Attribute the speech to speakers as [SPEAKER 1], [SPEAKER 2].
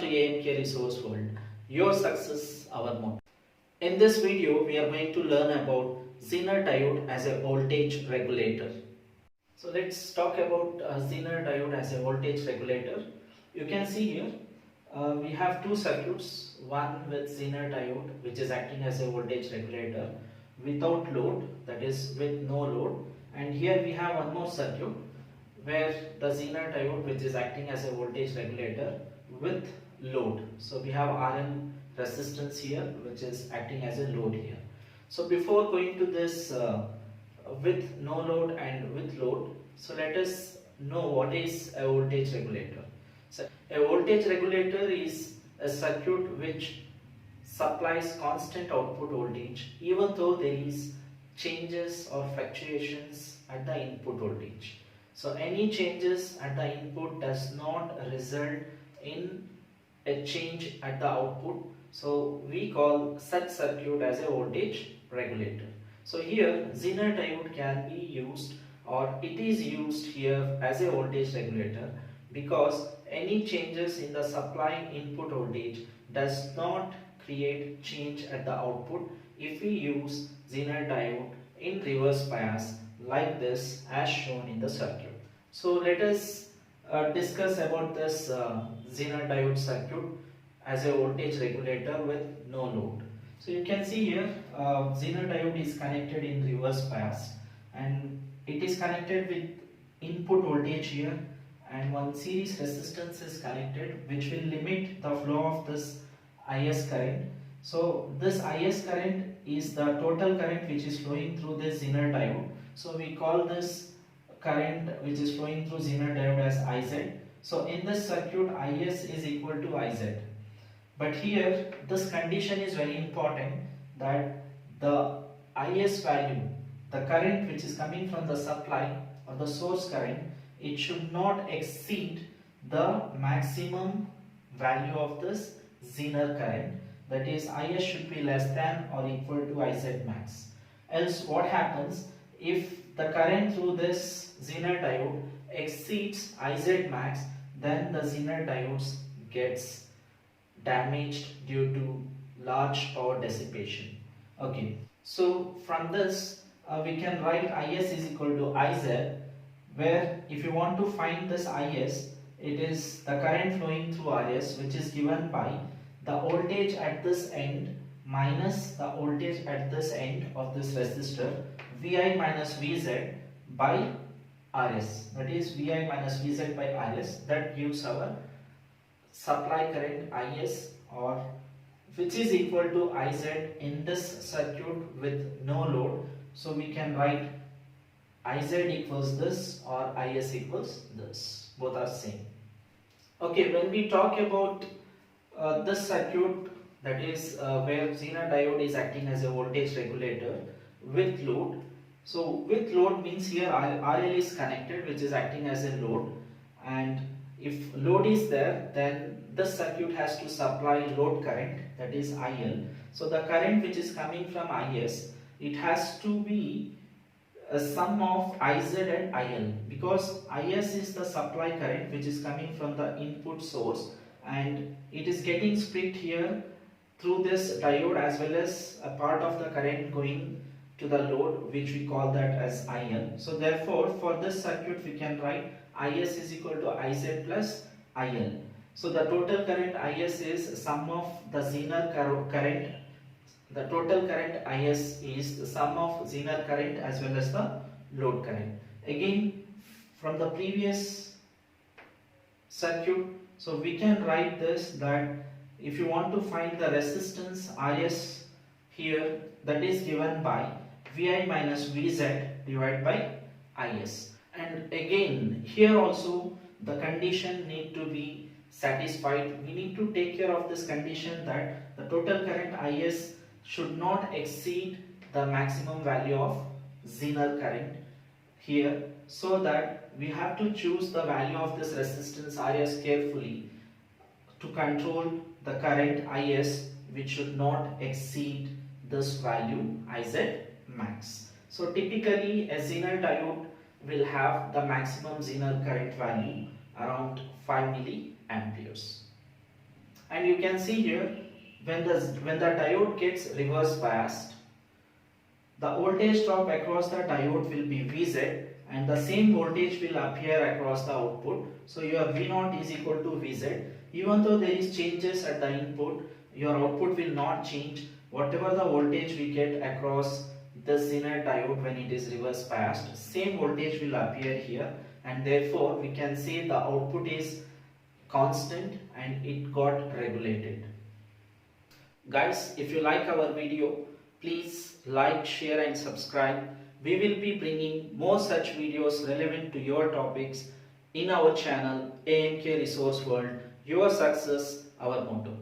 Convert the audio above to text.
[SPEAKER 1] to AMK Resource World. Your success, our motto. In this video, we are going to learn about Zener Diode as a voltage regulator. So let's talk about Zener Diode as a voltage regulator. You can see here we have two circuits, one with Zener Diode which is acting as a voltage regulator without load, that is with no load, and here we have one more circuit where the Zener Diode which is acting as a voltage regulator with load. So we have RN resistance here which is acting as a load here. So before going to this with no load and with load, so let us know what is a voltage regulator. So a voltage regulator is a circuit which supplies constant output voltage even though there is changes or fluctuations at the input voltage. So any changes at the input does not result in a change at the output. So we call such circuit as a voltage regulator. So here Zener diode can be used, or it is used here as a voltage regulator, because any changes in the supply input voltage does not create change at the output if we use Zener diode in reverse bias like this as shown in the circuit. So let us discuss about this Zener diode circuit as a voltage regulator with no load. So you can see here Zener diode is connected in reverse bias and it is connected with input voltage here, and one series resistance is connected which will limit the flow of this IS current. So this IS current is the total current which is flowing through this Zener diode. So we call this current which is flowing through Zener diode as IZ. So in this circuit IS is equal to IZ. But here this condition is very important, that the IS value, the current which is coming from the supply or the source current, it should not exceed the maximum value of this Zener current, that is IS should be less than or equal to IZ max. Else what happens, if the current through this Zener diode exceeds IZ max, then the Zener diodes gets damaged due to large power dissipation. Okay, so from this we can write IS is equal to IZ, where if you want to find this IS, it is the current flowing through RS which is given by the voltage at this end minus the voltage at this end of this resistor, Vi minus Vz by RS, that is Vi minus Vz by RS. That gives our supply current IS, or which is equal to IZ in this circuit with no load. So we can write IZ equals this or IS equals this, both are same. Okay, when we talk about this circuit, that is where Zener diode is acting as a voltage regulator with load. So with load means here RL is connected which is acting as a load, and if load is there, then this circuit has to supply load current, that is IL. So the current which is coming from IS, it has to be a sum of IZ and IL, because IS is the supply current which is coming from the input source and it is getting split here through this diode as well as a part of the current going to the load, which we call that as IL. So therefore for this circuit we can write IS is equal to IZ plus IL. So the total current IS is sum of the Zener current. The total current IS is the sum of Zener current as well as the load current. Again, from the previous circuit, so we can write this, that if you want to find the resistance RS here, that is given by Vi minus Vz divided by Is. And again here also the condition need to be satisfied. We need to take care of this condition that the total current Is should not exceed the maximum value of Zener current here, so that we have to choose the value of this resistance Rs carefully to control the current Is, which should not exceed this value Iz max. So typically a Zener diode will have the maximum Zener current value around 5 milliamperes. And you can see here, when the diode gets reverse biased, the voltage drop across the diode will be Vz, and the same voltage will appear across the output. So your V0 is equal to Vz. Even though there is changes at the input, your output will not change. Whatever the voltage we get across the Zener diode when it is reverse biased, same voltage will appear here, and therefore we can say the output is constant and it got regulated. Guys, if you like our video, please like, share and subscribe. We will be bringing more such videos relevant to your topics in our channel AMK Resource World. Your success, our motto.